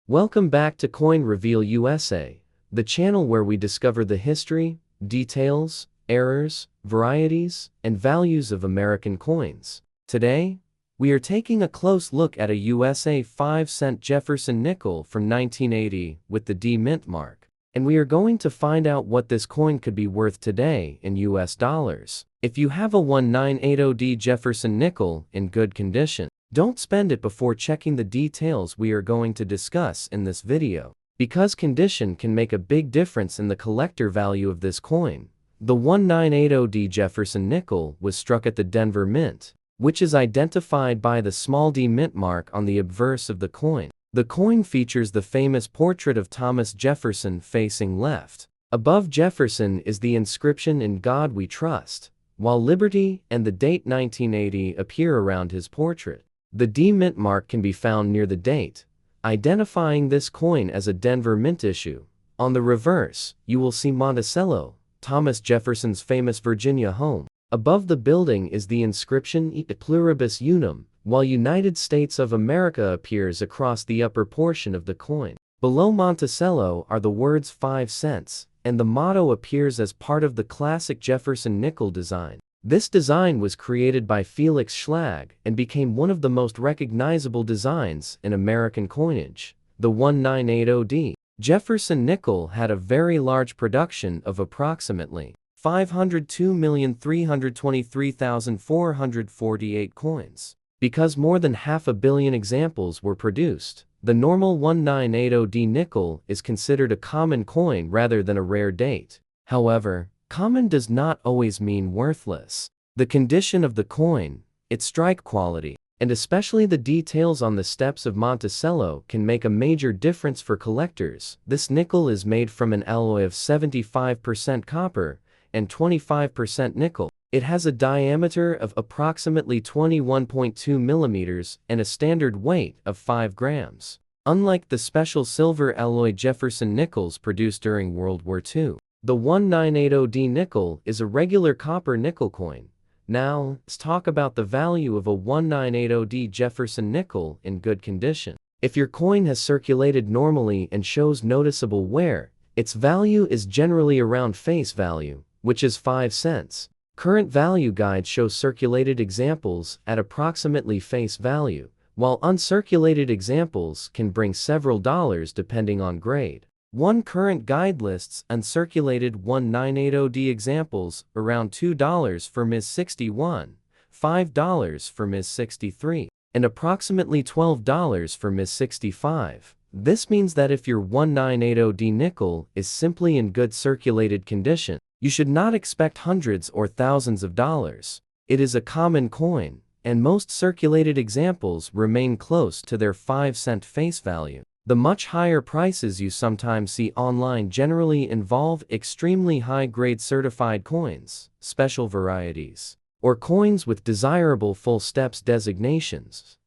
Welcome back to Coin Reveal USA, the channel where we discover the history, details, errors, varieties, and values of American coins. Today, we are taking a close look at a USA 5-cent Jefferson nickel from 1980 with the D mint mark. And we are going to find out what this coin could be worth today in US dollars. If you have a 1980D Jefferson nickel in good condition, don't spend it before checking the details we are going to discuss in this video, because condition can make a big difference in the collector value of this coin. The 1980D Jefferson Nickel was struck at the Denver Mint, which is identified by the small d mint mark on the obverse of the coin. The coin features the famous portrait of Thomas Jefferson facing left. Above Jefferson is the inscription "In God We Trust," while Liberty and the date 1980 appear around his portrait. The D mint mark can be found near the date, identifying this coin as a Denver Mint issue. On the reverse, you will see Monticello, Thomas Jefferson's famous Virginia home. Above the building is the inscription "Et pluribus unum," while United States of America appears across the upper portion of the coin. Below Monticello are the words 5 cents, and the motto appears as part of the classic Jefferson nickel design. This design was created by Felix Schlag and became one of the most recognizable designs in American coinage. The 1980D Jefferson nickel had a very large production of approximately 502,323,448 coins. Because more than 500 million examples were produced, the normal 1980D nickel is considered a common coin rather than a rare date. However, common does not always mean worthless. The condition of the coin, its strike quality, and especially the details on the steps of Monticello can make a major difference for collectors. This nickel is made from an alloy of 75% copper and 25% nickel. It has a diameter of approximately 21.2 millimeters and a standard weight of 5 grams. Unlike the special silver alloy Jefferson Nickels produced during World War II, the 1980D nickel is a regular copper nickel coin. Now, let's talk about the value of a 1980D Jefferson nickel in good condition. If your coin has circulated normally and shows noticeable wear, its value is generally around face value, which is 5 cents. Current value guides show circulated examples at approximately face value, while uncirculated examples can bring several dollars depending on grade. One current guide lists uncirculated 1980D examples around $2 for Ms. 61, $5 for Ms. 63, and approximately $12 for Ms. 65. This means that if your 1980D nickel is simply in good circulated condition, you should not expect hundreds or thousands of dollars. It is a common coin, and most circulated examples remain close to their 5-cent face value. The much higher prices you sometimes see online generally involve extremely high-grade certified coins, special varieties, or coins with desirable full steps designations.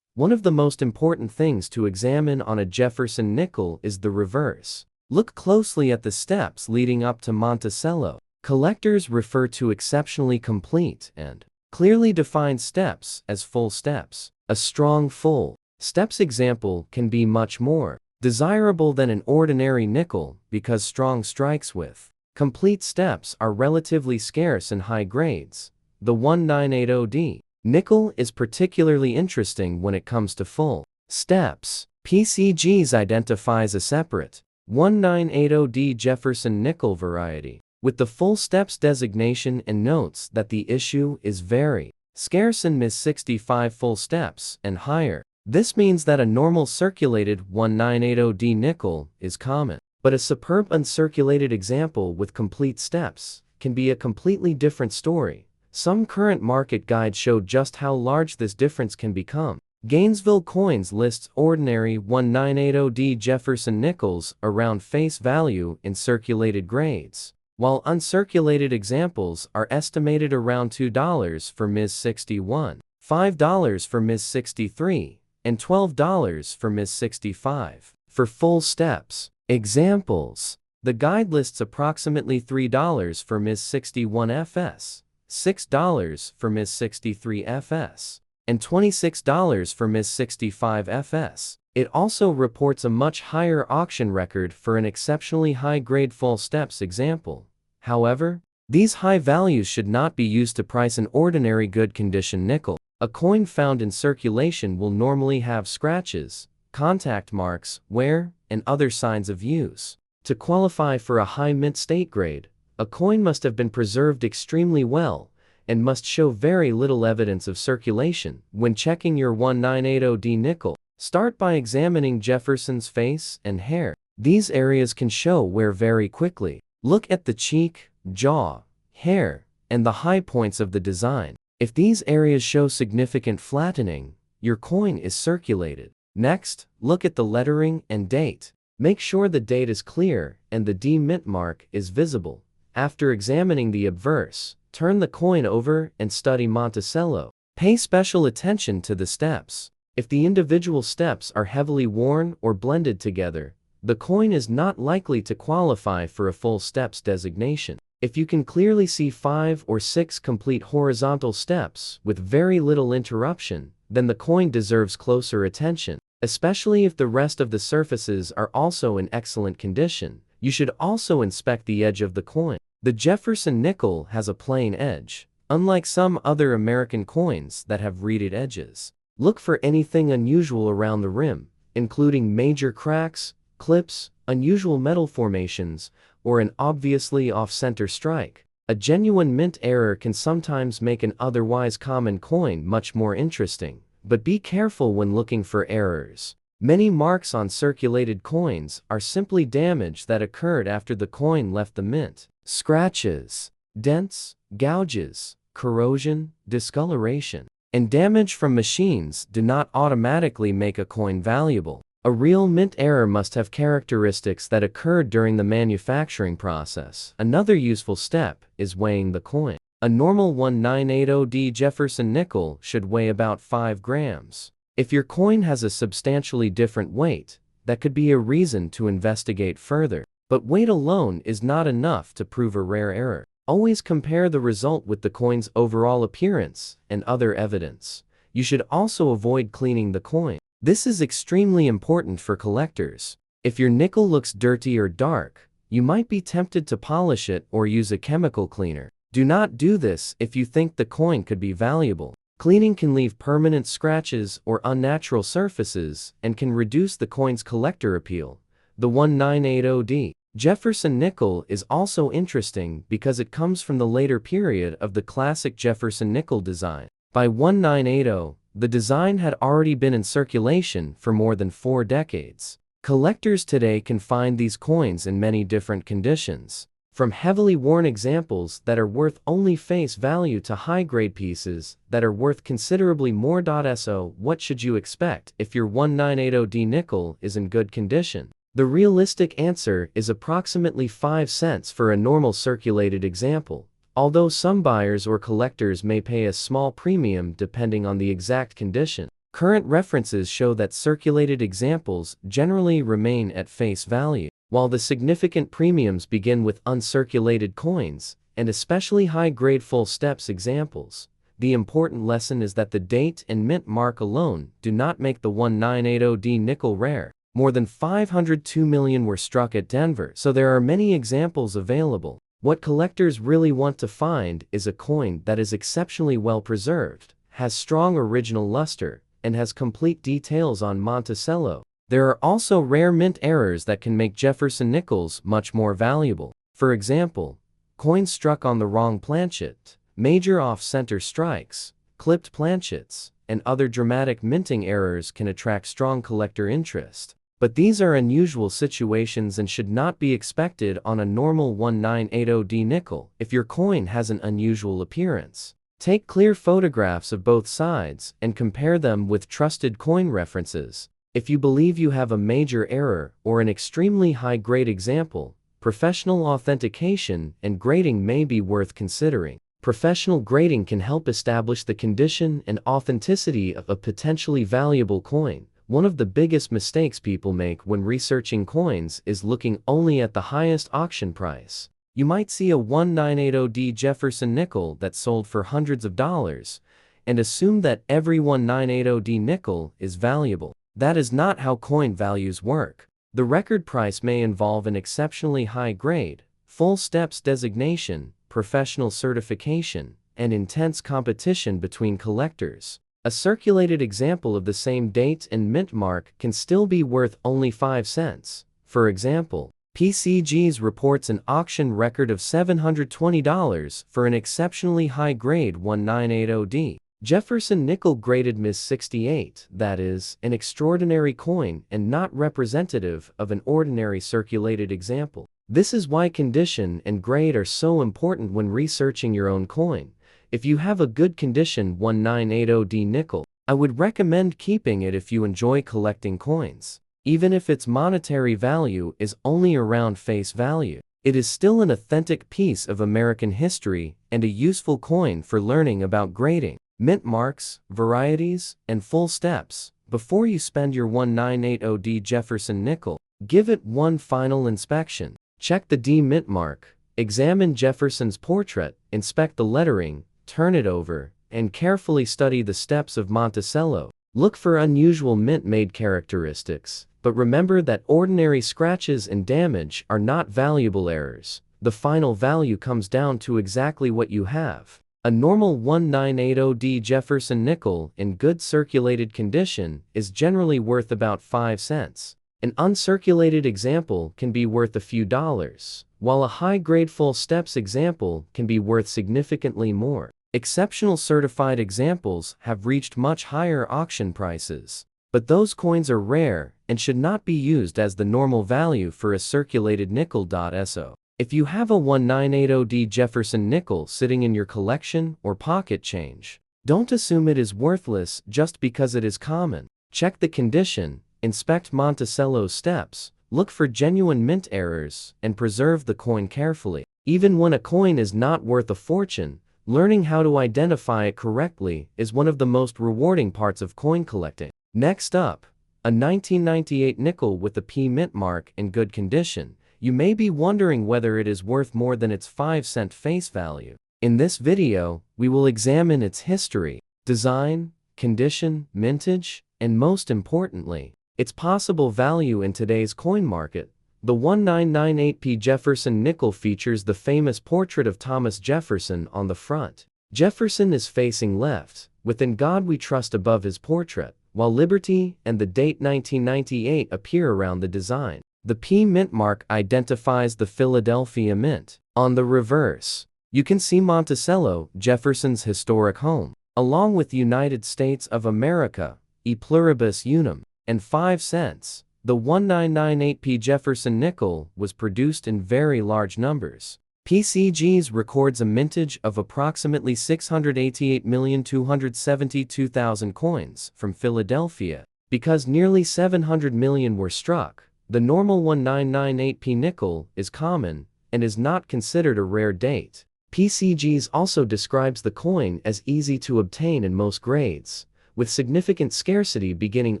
One of the most important things to examine on a Jefferson nickel is the reverse. Look closely at the steps leading up to Monticello. Collectors refer to exceptionally complete and clearly defined steps as full steps. A strong full steps example can be much more desirable than an ordinary nickel because strong strikes with complete steps are relatively scarce in high grades. The 1980D nickel is particularly interesting when it comes to full steps. PCGs identifies a separate 1980D Jefferson Nickel variety with the full steps designation and notes that the issue is very scarce in Ms. 65 full steps and higher. This means that a normal circulated 1980D nickel is common, but a superb uncirculated example with complete steps can be a completely different story. Some current market guides show just how large this difference can become. Gainesville Coins lists ordinary 1980D Jefferson Nickels around face value in circulated grades, while uncirculated examples are estimated around $2 for Ms. 61, $5 for Ms. 63, and $12 for Ms. 65. For full steps examples, the guide lists approximately $3 for Ms. 61 FS, $6 for Ms. 63 FS, and $26 for Ms. 65 FS. It also reports a much higher auction record for an exceptionally high-grade false steps example. However, these high values should not be used to price an ordinary good condition nickel. A coin found in circulation will normally have scratches, contact marks, wear, and other signs of use. To qualify for a high mint state grade, a coin must have been preserved extremely well and must show very little evidence of circulation. When checking your 1980D nickel, start by examining Jefferson's face and hair. These areas can show wear very quickly. Look at the cheek, jaw, hair, and the high points of the design. If these areas show significant flattening, your coin is circulated. Next, look at the lettering and date. Make sure the date is clear and the D mint mark is visible. After examining the obverse, turn the coin over and study Monticello. Pay special attention to the steps. If the individual steps are heavily worn or blended together, the coin is not likely to qualify for a full steps designation. If you can clearly see 5 or 6 complete horizontal steps with very little interruption, then the coin deserves closer attention. Especially if the rest of the surfaces are also in excellent condition, you should also inspect the edge of the coin. The Jefferson Nickel has a plain edge, unlike some other American coins that have reeded edges. Look for anything unusual around the rim, including major cracks, clips, unusual metal formations, or an obviously off-center strike. A genuine mint error can sometimes make an otherwise common coin much more interesting, but be careful when looking for errors. Many marks on circulated coins are simply damage that occurred after the coin left the mint. Scratches, dents, gouges, corrosion, discoloration, and damage from machines do not automatically make a coin valuable. A real mint error must have characteristics that occurred during the manufacturing process. Another useful step is weighing the coin. A normal 1980D Jefferson nickel should weigh about 5 grams. If your coin has a substantially different weight, that could be a reason to investigate further. But weight alone is not enough to prove a rare error. Always compare the result with the coin's overall appearance and other evidence. You should also avoid cleaning the coin. This is extremely important for collectors. If your nickel looks dirty or dark, you might be tempted to polish it or use a chemical cleaner. Do not do this if you think the coin could be valuable. Cleaning can leave permanent scratches or unnatural surfaces and can reduce the coin's collector appeal. The 1980D Jefferson Nickel is also interesting because it comes from the later period of the classic Jefferson Nickel design. By 1980, the design had already been in circulation for more than 4 decades. Collectors today can find these coins in many different conditions, from heavily worn examples that are worth only face value to high-grade pieces that are worth considerably more. So, what should you expect if your 1980D nickel is in good condition? The realistic answer is approximately 5 cents for a normal circulated example, although some buyers or collectors may pay a small premium depending on the exact condition. Current references show that circulated examples generally remain at face value, while the significant premiums begin with uncirculated coins, and especially high-grade full steps examples. The important lesson is that the date and mint mark alone do not make the 1980D nickel rare. More than 502 million were struck at Denver, so there are many examples available. What collectors really want to find is a coin that is exceptionally well preserved, has strong original luster, and has complete details on Monticello. There are also rare mint errors that can make Jefferson Nickels much more valuable. For example, coins struck on the wrong planchet, major off-center strikes, clipped planchets, and other dramatic minting errors can attract strong collector interest. But these are unusual situations and should not be expected on a normal 1980D nickel. If your coin has an unusual appearance, take clear photographs of both sides and compare them with trusted coin references. If you believe you have a major error or an extremely high-grade example, professional authentication and grading may be worth considering. Professional grading can help establish the condition and authenticity of a potentially valuable coin. One of the biggest mistakes people make when researching coins is looking only at the highest auction price. You might see a 1980D Jefferson nickel that sold for hundreds of dollars and assume that every 1980D nickel is valuable. That is not how coin values work. The record price may involve an exceptionally high grade, full steps designation, professional certification, and intense competition between collectors. A circulated example of the same date and mint mark can still be worth only 5 cents. For example, PCG's reports an auction record of $720 for an exceptionally high-grade 1980D. Jefferson Nickel graded Ms. 68, that is, an extraordinary coin and not representative of an ordinary circulated example. This is why condition and grade are so important when researching your own coin. If you have a good condition 1980D nickel, I would recommend keeping it if you enjoy collecting coins. Even if its monetary value is only around face value, it is still an authentic piece of American history and a useful coin for learning about grading, mint marks, varieties, and full steps. Before you spend your 1980D Jefferson nickel, give it one final inspection. Check the D mint mark, examine Jefferson's portrait, inspect the lettering, turn it over, and carefully study the steps of Monticello. Look for unusual mint-made characteristics, but remember that ordinary scratches and damage are not valuable errors. The final value comes down to exactly what you have. A normal 1980D Jefferson nickel in good circulated condition is generally worth about 5 cents. An uncirculated example can be worth a few dollars, while a high-grade full steps example can be worth significantly more. Exceptional certified examples have reached much higher auction prices, but those coins are rare and should not be used as the normal value for a circulated nickel. So, if you have a 1980D Jefferson nickel sitting in your collection or pocket change, don't assume it is worthless just because it is common. Check the condition, inspect Monticello's steps, look for genuine mint errors, and preserve the coin carefully. Even when a coin is not worth a fortune, learning how to identify it correctly is one of the most rewarding parts of coin collecting. Next up, a 1998 nickel with the P mint mark in good condition. You may be wondering whether it is worth more than its 5-cent face value. In this video, we will examine its history, design, condition, mintage, and most importantly, its possible value in today's coin market. The 1998P Jefferson nickel features the famous portrait of Thomas Jefferson on the front. Jefferson is facing left, with "In God We Trust" above his portrait, while Liberty and the date 1998 appear around the design. The P mint mark identifies the Philadelphia Mint. On the reverse, you can see Monticello, Jefferson's historic home, along with United States of America, E pluribus unum, and 5 cents. The 1998P Jefferson nickel was produced in very large numbers. PCG's records a mintage of approximately 688,272,000 coins from Philadelphia. Because nearly 700 million were struck, the normal 1998P nickel is common and is not considered a rare date. PCG's also describes the coin as easy to obtain in most grades, with significant scarcity beginning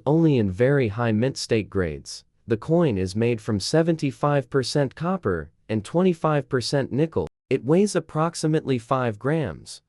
only in very high mint state grades. The coin is made from 75% copper and 25% nickel. It weighs approximately 5 grams,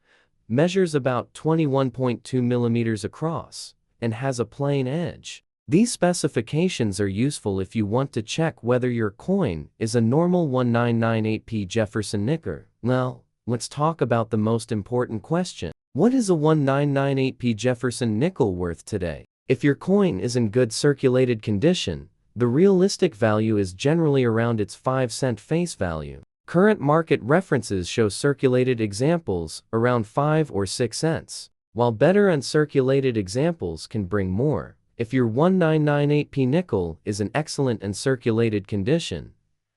measures about 21.2 millimeters across, and has a plain edge. These specifications are useful if you want to check whether your coin is a normal 1998P Jefferson nickel. Now, let's talk about the most important question. What is a 1998P Jefferson nickel worth today? If your coin is in good circulated condition, the realistic value is generally around its 5-cent face value. Current market references show circulated examples around 5 or 6 cents, while better uncirculated examples can bring more. If your 1998P nickel is in excellent uncirculated condition,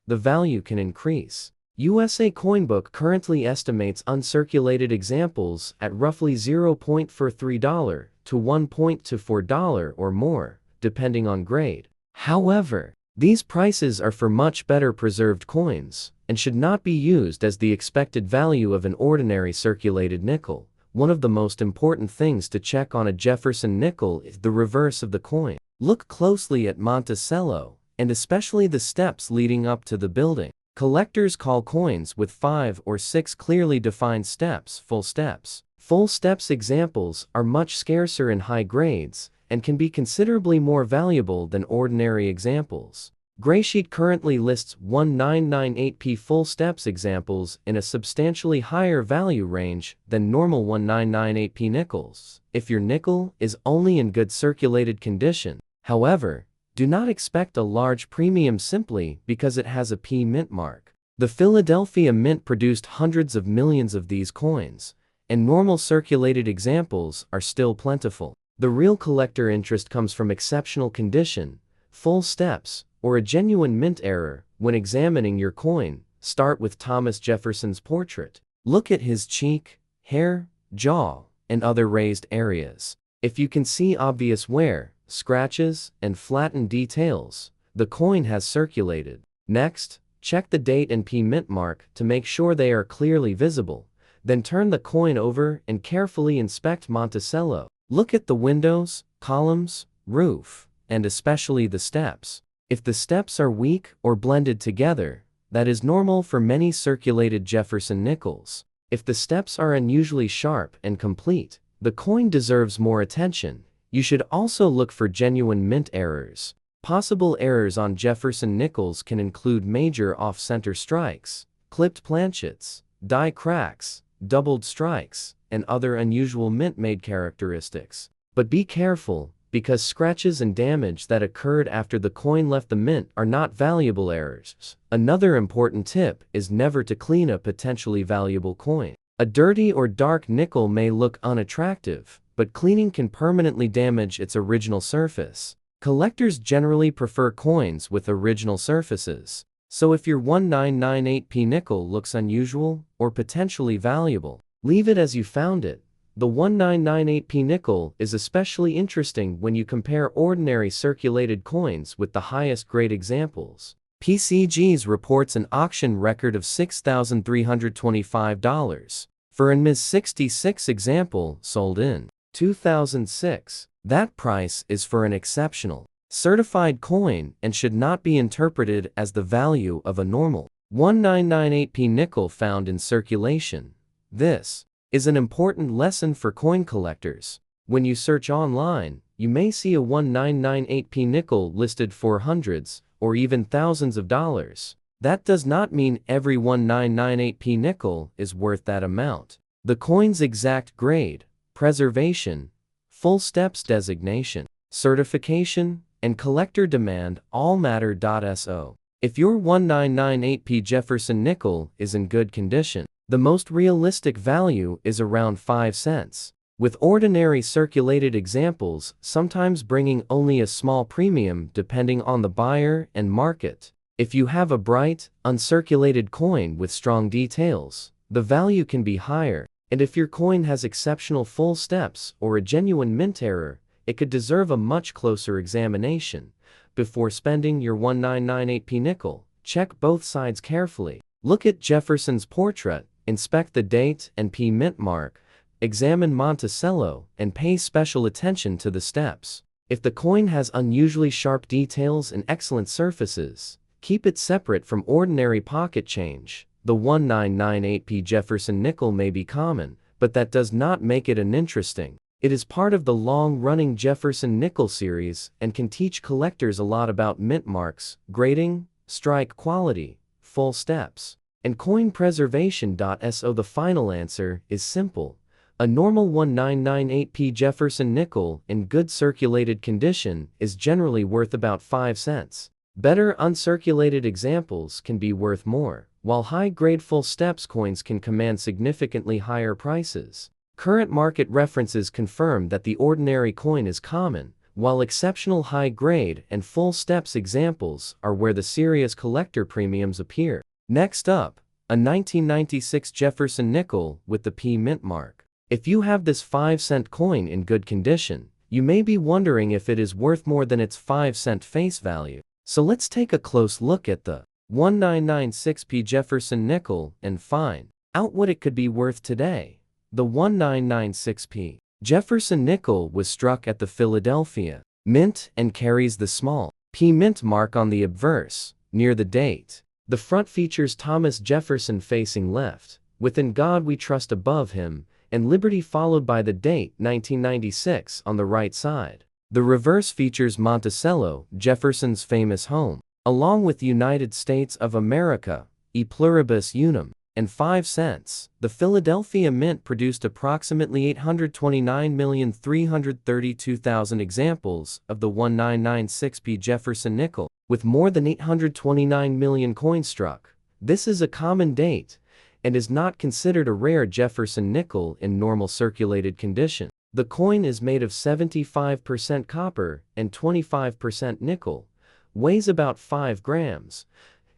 the value can increase. USA Coinbook currently estimates uncirculated examples at roughly $0.43 to $1.24 or more, depending on grade. However, these prices are for much better preserved coins and should not be used as the expected value of an ordinary circulated nickel. One of the most important things to check on a Jefferson nickel is the reverse of the coin. Look closely at Monticello, and especially the steps leading up to the building. Collectors call coins with 5 or 6 clearly defined steps full steps. Full steps examples are much scarcer in high grades and can be considerably more valuable than ordinary examples. Graysheet currently lists 1998p full steps examples in a substantially higher value range than normal 1998p nickels, if your nickel is only in good circulated condition. However, do not expect a large premium simply because it has a P mint mark. The Philadelphia Mint produced hundreds of millions of these coins, and normal circulated examples are still plentiful. The real collector interest comes from exceptional condition, full steps, or a genuine mint error. When examining your coin, start with Thomas Jefferson's portrait. Look at his cheek, hair, jaw, and other raised areas. If you can see obvious wear, scratches, and flattened details, the coin has circulated. Next, check the date and P mint mark to make sure they are clearly visible. Then turn the coin over and carefully inspect Monticello. Look at the windows, columns, roof, and especially the steps. If the steps are weak or blended together, that is normal for many circulated Jefferson Nickels. If the steps are unusually sharp and complete, the coin deserves more attention. You should also look for genuine mint errors. Possible errors on Jefferson Nickels can include major off-center strikes, clipped planchets, die cracks, doubled strikes, and other unusual mint-made characteristics. But be careful, because scratches and damage that occurred after the coin left the mint are not valuable errors. Another important tip is never to clean a potentially valuable coin. A dirty or dark nickel may look unattractive, but cleaning can permanently damage its original surface. Collectors generally prefer coins with original surfaces. So if your 1998p nickel looks unusual or potentially valuable, leave it as you found it. The 1998p nickel is especially interesting when you compare ordinary circulated coins with the highest grade examples. PCG's reports an auction record of $6,325 for an Ms. 66 example sold in 2006. That price is for an exceptional, certified coin and should not be interpreted as the value of a normal 1998p nickel found in circulation. This is an important lesson for coin collectors. When you search online, you may see a 1998p nickel listed for hundreds or even thousands of dollars. That does not mean every 1998p nickel is worth that amount. The coin's exact grade, preservation, full steps designation, certification, and collector demand all matter. So, if your 1998p Jefferson nickel is in good condition, the most realistic value is around 5 cents, with ordinary circulated examples sometimes bringing only a small premium depending on the buyer and market. If you have a bright, uncirculated coin with strong details, the value can be higher, and if your coin has exceptional full steps or a genuine mint error, it could deserve a much closer examination. Before spending your 1998p nickel, check both sides carefully. Look at Jefferson's portrait, inspect the date and P mint mark, examine Monticello, and pay special attention to the steps. If the coin has unusually sharp details and excellent surfaces, keep it separate from ordinary pocket change. The 1998p Jefferson nickel may be common, but that does not make it uninteresting. It is part of the long-running Jefferson Nickel series and can teach collectors a lot about mint marks, grading, strike quality, full steps, and coin preservation. So the final answer is simple. A normal 1998p Jefferson nickel in good circulated condition is generally worth about 5 cents. Better uncirculated examples can be worth more, while high-grade full steps coins can command significantly higher prices. Current market references confirm that the ordinary coin is common, while exceptional high-grade and full steps examples are where the serious collector premiums appear. Next up, a 1996 Jefferson Nickel with the P mint mark. If you have this 5-cent coin in good condition, you may be wondering if it is worth more than its 5-cent face value. So let's take a close look at the 1996p Jefferson Nickel and find out what it could be worth today. The 1996p Jefferson Nickel was struck at the Philadelphia Mint and carries the small P mint mark on the obverse, near the date. The front features Thomas Jefferson facing left, with "In God We Trust" above him, and Liberty followed by the date 1996 on the right side. The reverse features Monticello, Jefferson's famous home, along with United States of America, e pluribus unum, and 5 cents. The Philadelphia Mint produced approximately 829,332,000 examples of the 1996p Jefferson nickel, with more than 829 million coins struck. This is a common date and is not considered a rare Jefferson nickel in normal circulated condition. The coin is made of 75% copper and 25% nickel, weighs about 5 grams,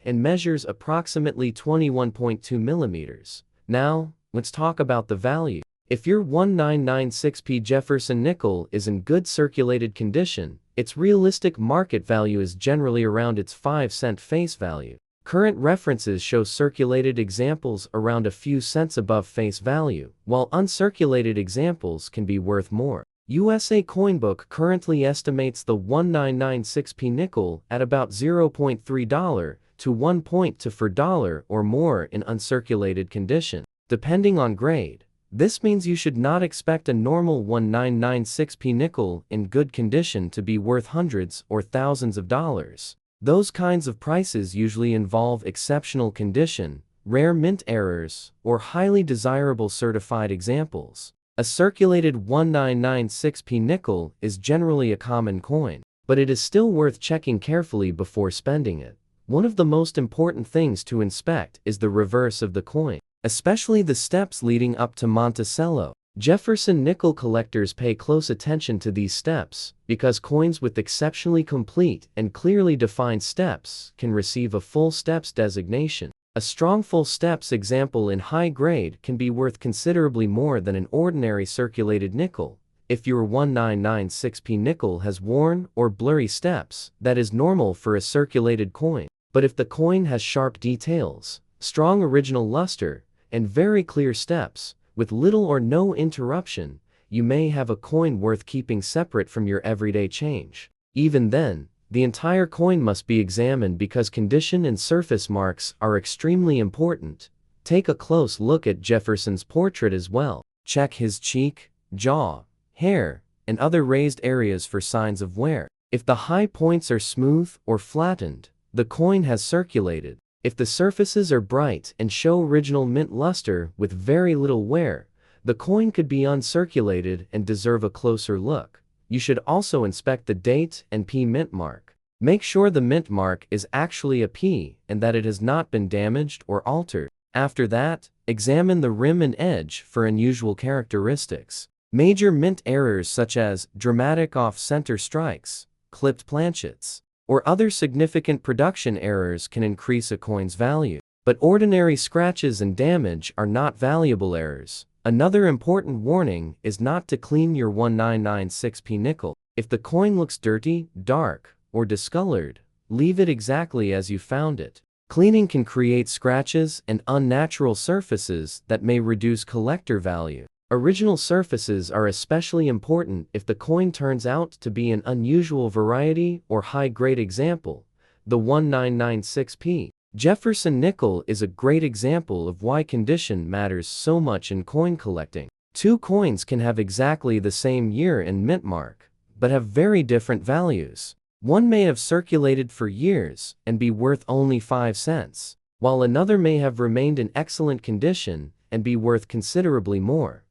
and measures approximately 21.2 millimeters. Now, let's talk about the value. If your 1996p Jefferson nickel is in good circulated condition, its realistic market value is generally around its 5-cent face value. Current references show circulated examples around a few cents above face value, while uncirculated examples can be worth more. USA Coinbook currently estimates the 1996p nickel at about $0.3 to $1.2 for dollar or more in uncirculated condition, depending on grade. This means you should not expect a normal 1996p nickel in good condition to be worth hundreds or thousands of dollars. Those kinds of prices usually involve exceptional condition, rare mint errors, or highly desirable certified examples. A circulated 1996p nickel is generally a common coin, but it is still worth checking carefully before spending it. One of the most important things to inspect is the reverse of the coin, especially the steps leading up to Monticello. Jefferson nickel collectors pay close attention to these steps because coins with exceptionally complete and clearly defined steps can receive a full steps designation. A strong full steps example in high grade can be worth considerably more than an ordinary circulated nickel. If your 1996p nickel has worn or blurry steps, that is normal for a circulated coin. But if the coin has sharp details, strong original luster, and very clear steps, with little or no interruption, you may have a coin worth keeping separate from your everyday change. Even then, the entire coin must be examined because condition and surface marks are extremely important. Take a close look at Jefferson's portrait as well. Check his cheek, jaw, hair, and other raised areas for signs of wear. If the high points are smooth or flattened, the coin has circulated. If the surfaces are bright and show original mint luster with very little wear, the coin could be uncirculated and deserve a closer look. You should also inspect the date and P mint mark. Make sure the mint mark is actually a P and that it has not been damaged or altered. After that, examine the rim and edge for unusual characteristics. Major mint errors such as dramatic off-center strikes, clipped planchets, or other significant production errors can increase a coin's value. But ordinary scratches and damage are not valuable errors. Another important warning is not to clean your 1996p nickel. If the coin looks dirty, dark, or discolored, leave it exactly as you found it. Cleaning can create scratches and unnatural surfaces that may reduce collector value. Original surfaces are especially important if the coin turns out to be an unusual variety or high-grade example. The 1996p Jefferson Nickel is a great example of why condition matters so much in coin collecting. Two coins can have exactly the same year and mint mark, but have very different values. One may have circulated for years and be worth only 5 cents, while another may have remained in excellent condition and be worth considerably more.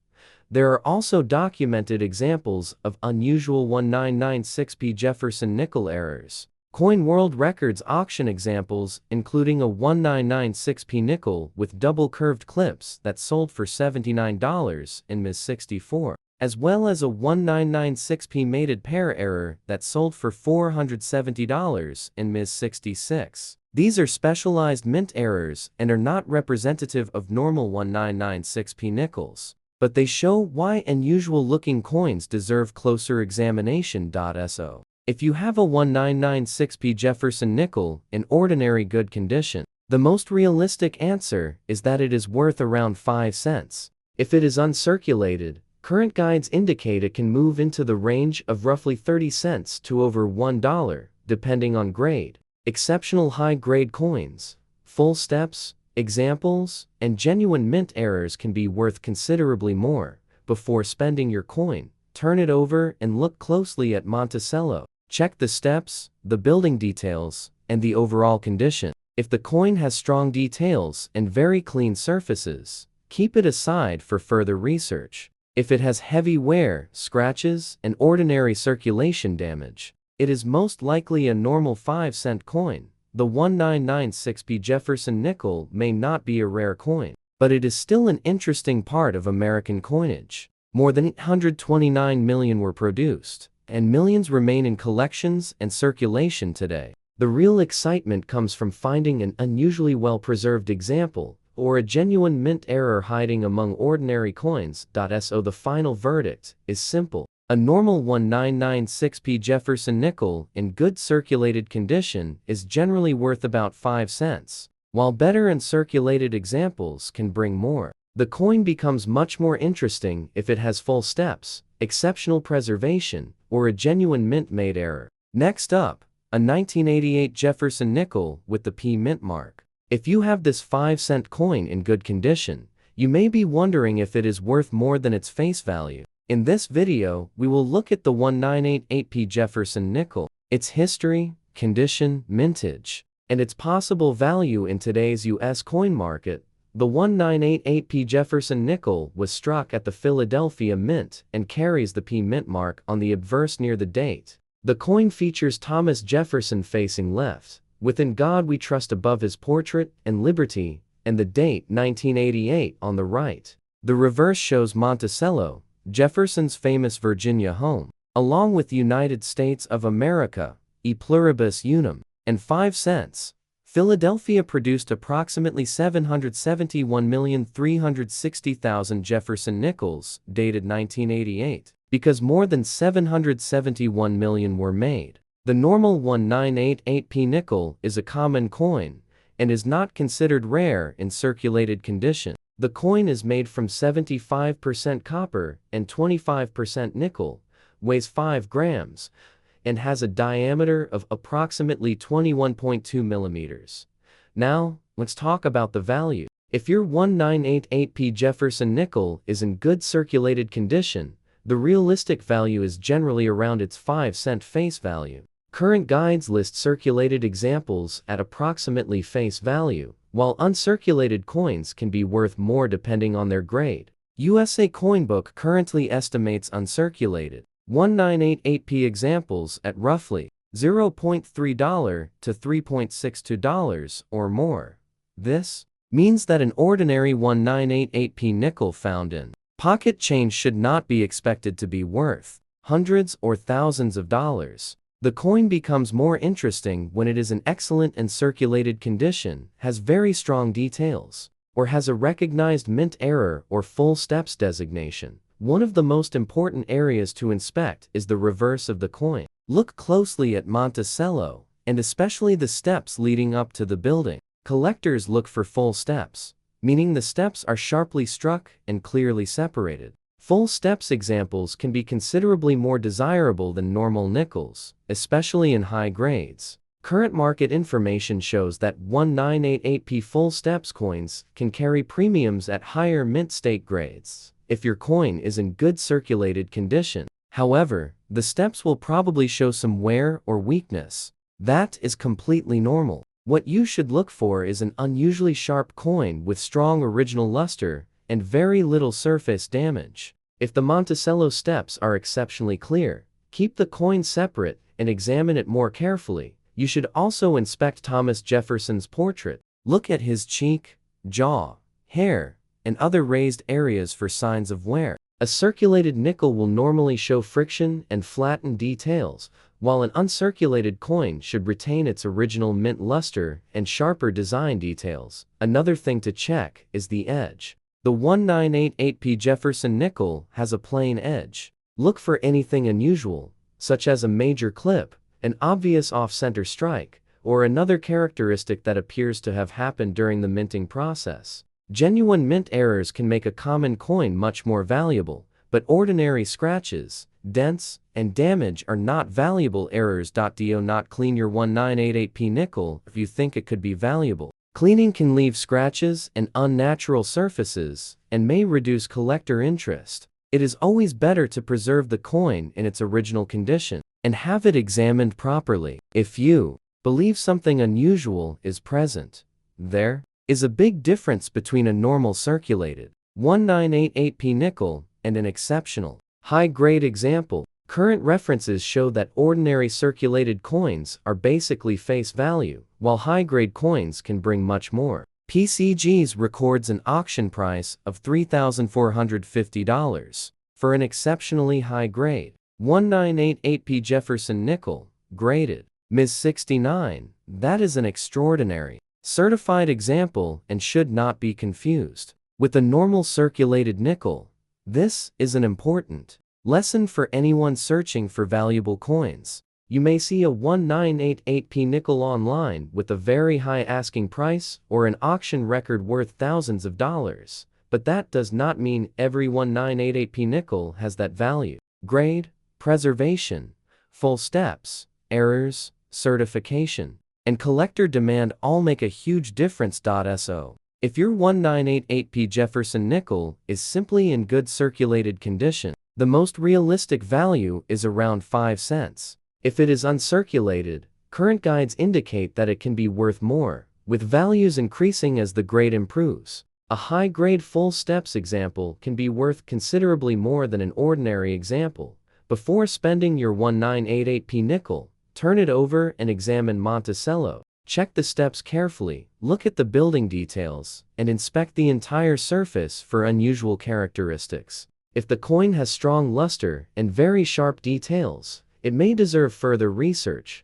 There are also documented examples of unusual 1996p Jefferson nickel errors. Coin World Records auction examples including a 1996p nickel with double curved clips that sold for $79 in Ms. 64, as well as a 1996p mated pair error that sold for $470 in Ms. 66. These are specialized mint errors and are not representative of normal 1996p nickels, but they show why unusual-looking coins deserve closer examination. So, if you have a 1996p Jefferson nickel in ordinary good condition, the most realistic answer is that it is worth around 5 cents. If it is uncirculated, current guides indicate it can move into the range of roughly 30 cents to over $1, depending on grade. Exceptional high-grade coins, full steps, examples, and genuine mint errors can be worth considerably more. Before spending your coin, Turn it over and look closely at Monticello. Check the steps, the building details, and the overall condition. If the coin has strong details and very clean surfaces, keep it aside for further research. If it has heavy wear, scratches, and ordinary circulation damage, it is most likely a normal 5-cent coin. The 1996p Jefferson Nickel may not be a rare coin, but it is still an interesting part of American coinage. More than 829 million were produced, and millions remain in collections and circulation today. The real excitement comes from finding an unusually well-preserved example, or a genuine mint error hiding among ordinary coins. So the final verdict is simple. A normal 1996p Jefferson nickel in good circulated condition is generally worth about 5 cents, while better and circulated examples can bring more. The coin becomes much more interesting if it has full steps, exceptional preservation, or a genuine mint-made error. Next up, a 1988 Jefferson nickel with the P mint mark. If you have this 5-cent coin in good condition, you may be wondering if it is worth more than its face value. In this video, we will look at the 1988p Jefferson Nickel, its history, condition, mintage, and its possible value in today's U.S. coin market. The 1988p Jefferson Nickel was struck at the Philadelphia Mint and carries the P mint mark on the obverse near the date. The coin features Thomas Jefferson facing left, with "In God We Trust" above his portrait, and "Liberty," and the date 1988 on the right. The reverse shows Monticello, Jefferson's famous Virginia home, along with United States of America, e pluribus unum, and 5 cents. Philadelphia produced approximately 771,360,000 Jefferson Nickels, dated 1988, because more than 771 million were made. The normal 1988p nickel is a common coin, and is not considered rare in circulated condition. The coin is made from 75% copper and 25% nickel, weighs 5 grams, and has a diameter of approximately 21.2 millimeters. Now, let's talk about the value. If your 1988p Jefferson nickel is in good circulated condition, the realistic value is generally around its 5-cent face value. Current guides list circulated examples at approximately face value, while uncirculated coins can be worth more depending on their grade. USA Coinbook currently estimates uncirculated 1988p examples at roughly $0.3 to $3.62 or more. This means that an ordinary 1988p nickel found in pocket change should not be expected to be worth hundreds or thousands of dollars. The coin becomes more interesting when it is in excellent and circulated condition, has very strong details, or has a recognized mint error or full steps designation. One of the most important areas to inspect is the reverse of the coin. Look closely at Monticello, and especially the steps leading up to the building. Collectors look for full steps, meaning the steps are sharply struck and clearly separated. Full steps examples can be considerably more desirable than normal nickels, especially in high grades. Current market information shows that 1988p full steps coins can carry premiums at higher mint state grades if your coin is in good circulated condition. However, the steps will probably show some wear or weakness. That is completely normal. What you should look for is an unusually sharp coin with strong original luster and very little surface damage. If the Monticello steps are exceptionally clear, keep the coin separate and examine it more carefully. You should also inspect Thomas Jefferson's portrait. Look at his cheek, jaw, hair, and other raised areas for signs of wear. A circulated nickel will normally show friction and flattened details, while an uncirculated coin should retain its original mint luster and sharper design details. Another thing to check is the edge. The 1988p Jefferson nickel has a plain edge. Look for anything unusual, such as a major clip, an obvious off-center strike, or another characteristic that appears to have happened during the minting process. Genuine mint errors can make a common coin much more valuable, but ordinary scratches, dents, and damage are not valuable errors. Do not clean your 1988p nickel if you think it could be valuable. Cleaning can leave scratches and unnatural surfaces, and may reduce collector interest. It is always better to preserve the coin in its original condition and have it examined properly. If you believe something unusual is present, there is a big difference between a normal circulated 1988p nickel and an exceptional high-grade example. Current references show that ordinary circulated coins are basically face value, while high-grade coins can bring much more. PCGs records an auction price of $3,450 for an exceptionally high-grade 1988p Jefferson Nickel, graded Ms. 69. That is an extraordinary certified example and should not be confused with a normal circulated nickel. This is an important lesson for anyone searching for valuable coins. You may see a 1988p nickel online with a very high asking price or an auction record worth thousands of dollars, but that does not mean every 1988p nickel has that value. Grade, preservation, full steps, errors, certification, and collector demand all make a huge difference. So, if your 1988p Jefferson Nickel is simply in good circulated condition, the most realistic value is around 5 cents. If it is uncirculated, current guides indicate that it can be worth more, with values increasing as the grade improves. A high-grade full steps example can be worth considerably more than an ordinary example. Before spending your 1988p nickel, turn it over and examine Monticello. Check the steps carefully, look at the building details, and inspect the entire surface for unusual characteristics. If the coin has strong luster and very sharp details, it may deserve further research.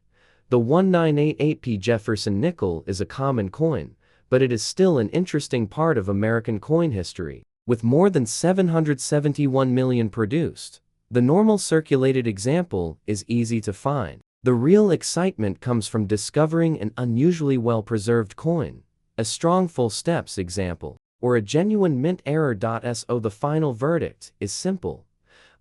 The 1988p Jefferson Nickel is a common coin, but it is still an interesting part of American coin history. With more than 771 million produced, the normal circulated example is easy to find. The real excitement comes from discovering an unusually well-preserved coin, a strong full steps example, or a genuine mint error. So the final verdict is simple.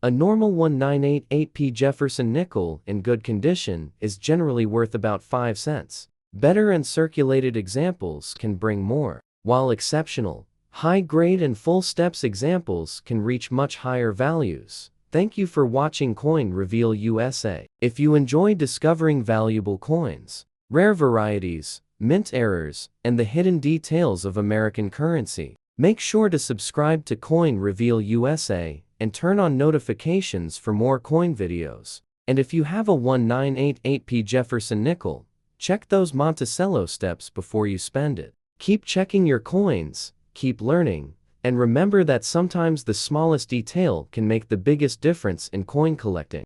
A normal 1988p Jefferson Nickel in good condition is generally worth about 5 cents. Better and circulated examples can bring more, while exceptional, high-grade and full steps examples can reach much higher values. Thank you for watching Coin Reveal USA. If you enjoy discovering valuable coins, rare varieties, mint errors, and the hidden details of American currency, make sure to subscribe to Coin Reveal USA and turn on notifications for more coin videos. And if you have a 1988p Jefferson Nickel, check those Monticello steps before you spend it. Keep checking your coins, keep learning, and remember that sometimes the smallest detail can make the biggest difference in coin collecting.